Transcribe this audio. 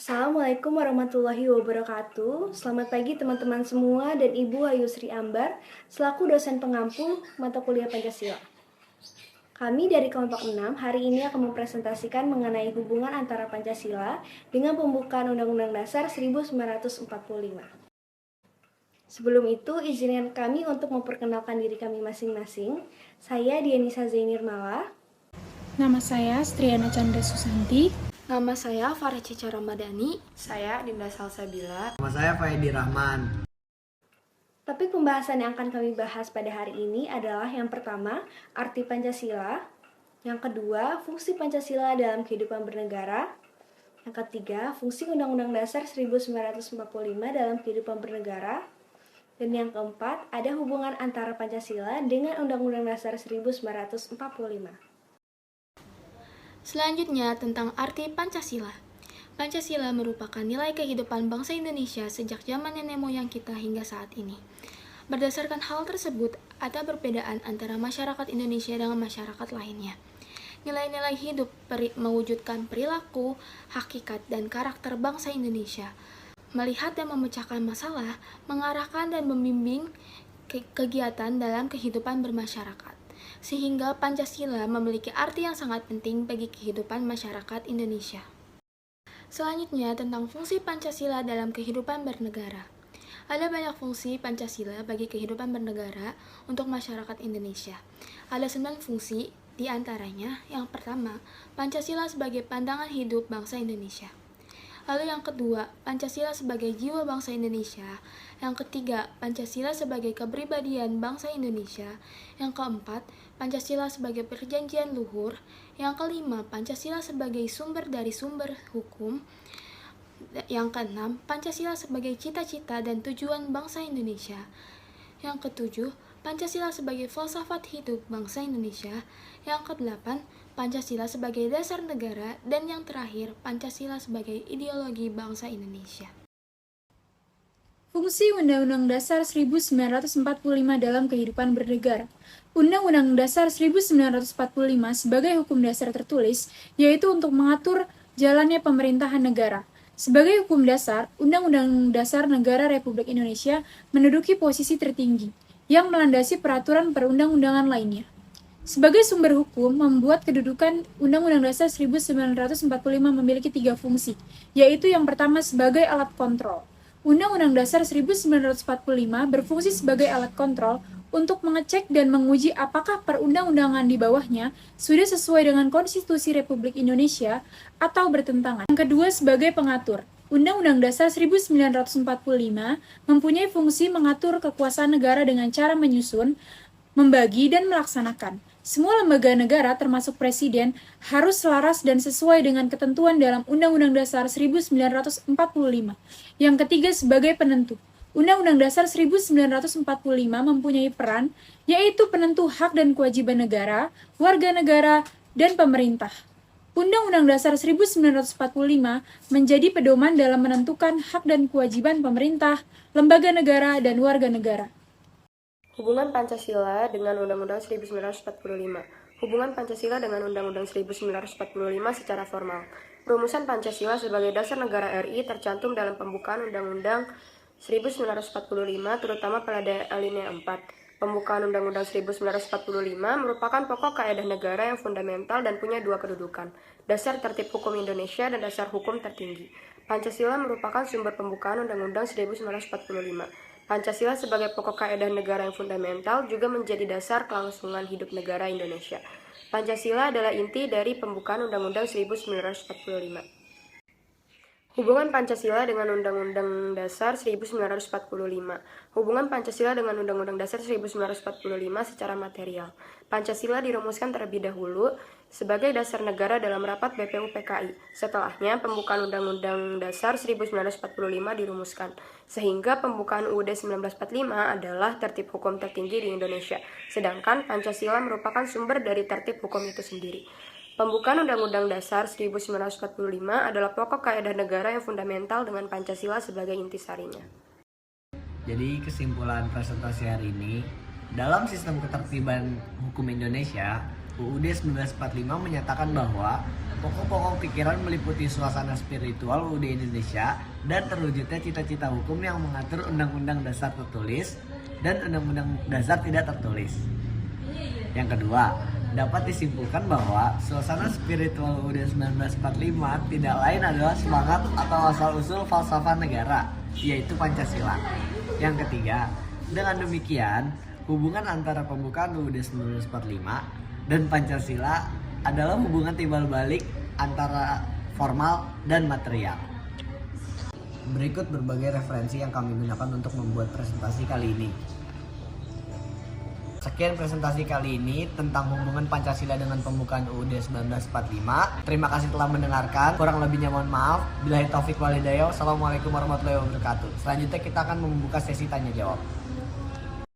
Assalamualaikum warahmatullahi wabarakatuh. Selamat pagi teman-teman semua dan Ibu Ayu Sri Ambar selaku dosen pengampu mata kuliah Pancasila. Kami dari kelompok 6 hari ini akan mempresentasikan mengenai hubungan antara Pancasila dengan pembukaan Undang-Undang Dasar 1945. Sebelum itu, izinkan kami untuk memperkenalkan diri kami masing-masing. Saya Dianisa Zainirmala. Nama saya Striana Chandra Susanti. Nama saya Farah Cica Ramadhani. Saya Dinda Salsabila. Nama saya Faidi Rahman. Topik pembahasan yang akan kami bahas pada hari ini adalah yang pertama, arti Pancasila. Yang kedua, fungsi Pancasila dalam kehidupan bernegara. Yang ketiga, fungsi Undang-Undang Dasar 1945 dalam kehidupan bernegara. Dan yang keempat, ada hubungan antara Pancasila dengan Undang-Undang Dasar 1945. Selanjutnya tentang arti Pancasila. Pancasila merupakan nilai kehidupan bangsa Indonesia sejak zaman nenek moyang kita hingga saat ini. Berdasarkan hal tersebut, ada perbedaan antara masyarakat Indonesia dengan masyarakat lainnya. Nilai-nilai hidup mewujudkan perilaku, hakikat, dan karakter bangsa Indonesia. Melihat dan memecahkan masalah, mengarahkan dan membimbing kegiatan dalam kehidupan bermasyarakat. Sehingga Pancasila memiliki arti yang sangat penting bagi kehidupan masyarakat Indonesia. Selanjutnya tentang fungsi Pancasila dalam kehidupan bernegara. Ada banyak fungsi Pancasila bagi kehidupan bernegara untuk masyarakat Indonesia. Ada 9 fungsi, di antaranya yang pertama, Pancasila sebagai pandangan hidup bangsa Indonesia. Lalu yang kedua, Pancasila sebagai jiwa bangsa Indonesia. Yang ketiga, Pancasila sebagai kepribadian bangsa Indonesia. Yang keempat, Pancasila sebagai perjanjian luhur. Yang kelima, Pancasila sebagai sumber dari sumber hukum. Yang keenam, Pancasila sebagai cita-cita dan tujuan bangsa Indonesia. Yang ketujuh, Pancasila sebagai filsafat hidup bangsa Indonesia. Yang kedelapan, Pancasila sebagai dasar negara. Dan yang terakhir, Pancasila sebagai ideologi bangsa Indonesia. Fungsi Undang-Undang Dasar 1945 dalam kehidupan bernegara. Undang-Undang Dasar 1945 sebagai hukum dasar tertulis, yaitu untuk mengatur jalannya pemerintahan negara. Sebagai hukum dasar, Undang-Undang Dasar Negara Republik Indonesia menduduki posisi tertinggi, yang melandasi peraturan perundang-undangan lainnya. Sebagai sumber hukum, membuat kedudukan Undang-Undang Dasar 1945 memiliki 3 fungsi, yaitu yang pertama sebagai alat kontrol. Undang-Undang Dasar 1945 berfungsi sebagai alat kontrol untuk mengecek dan menguji apakah perundang-undangan di bawahnya sudah sesuai dengan Konstitusi Republik Indonesia atau bertentangan. Yang kedua sebagai pengatur. Undang-Undang Dasar 1945 mempunyai fungsi mengatur kekuasaan negara dengan cara menyusun, membagi, dan melaksanakan. Semua lembaga negara termasuk Presiden harus selaras dan sesuai dengan ketentuan dalam Undang-Undang Dasar 1945. Yang ketiga sebagai penentu. Undang-Undang Dasar 1945 mempunyai peran, yaitu penentu hak dan kewajiban negara, warga negara, dan pemerintah. Undang-Undang Dasar 1945 menjadi pedoman dalam menentukan hak dan kewajiban pemerintah, lembaga negara, dan warga negara. Hubungan Pancasila dengan Undang-Undang 1945. Hubungan Pancasila dengan Undang-Undang 1945 secara formal. Rumusan Pancasila sebagai dasar negara RI tercantum dalam pembukaan Undang-Undang 1945, terutama pada alinea 4. Pembukaan Undang-Undang 1945 merupakan pokok kaedah negara yang fundamental dan punya 2 kedudukan, dasar tertib hukum Indonesia dan dasar hukum tertinggi. Pancasila merupakan sumber pembukaan Undang-Undang 1945. Pancasila sebagai pokok kaedah negara yang fundamental juga menjadi dasar kelangsungan hidup negara Indonesia. Pancasila adalah inti dari pembukaan Undang-Undang 1945. Hubungan Pancasila dengan Undang-Undang Dasar 1945. Hubungan Pancasila dengan Undang-Undang Dasar 1945 secara material. Pancasila dirumuskan terlebih dahulu sebagai dasar negara dalam rapat BPUPKI. Setelahnya, pembukaan Undang-Undang Dasar 1945 dirumuskan, sehingga pembukaan UUD 1945 adalah tertib hukum tertinggi di Indonesia, sedangkan Pancasila merupakan sumber dari tertib hukum itu sendiri. Pembukaan Undang-Undang Dasar 1945 adalah pokok kaedah negara yang fundamental dengan Pancasila sebagai intisarinya. Jadi kesimpulan presentasi hari ini, dalam sistem ketertiban hukum Indonesia, UUD 1945 menyatakan bahwa Pokok-pokok pikiran meliputi suasana spiritual UUD Indonesia dan terwujudnya cita-cita hukum yang mengatur Undang-Undang Dasar tertulis dan Undang-Undang Dasar tidak tertulis. Yang kedua, dapat disimpulkan bahwa suasana spiritual UUD 1945 tidak lain adalah semangat atau asal-usul falsafah negara, yaitu Pancasila. Yang ketiga, dengan demikian, hubungan antara pembukaan UUD 1945 dan Pancasila adalah hubungan timbal balik antara formal dan material. Berikut berbagai referensi yang kami gunakan untuk membuat presentasi kali ini. Sekian presentasi kali ini tentang hubungan Pancasila dengan pembukaan UUD 1945. Terima kasih telah mendengarkan. Kurang lebihnya mohon maaf. Billahi taufik wal hidayah. Wassalamualaikum warahmatullahi wabarakatuh. Selanjutnya kita akan membuka sesi tanya jawab.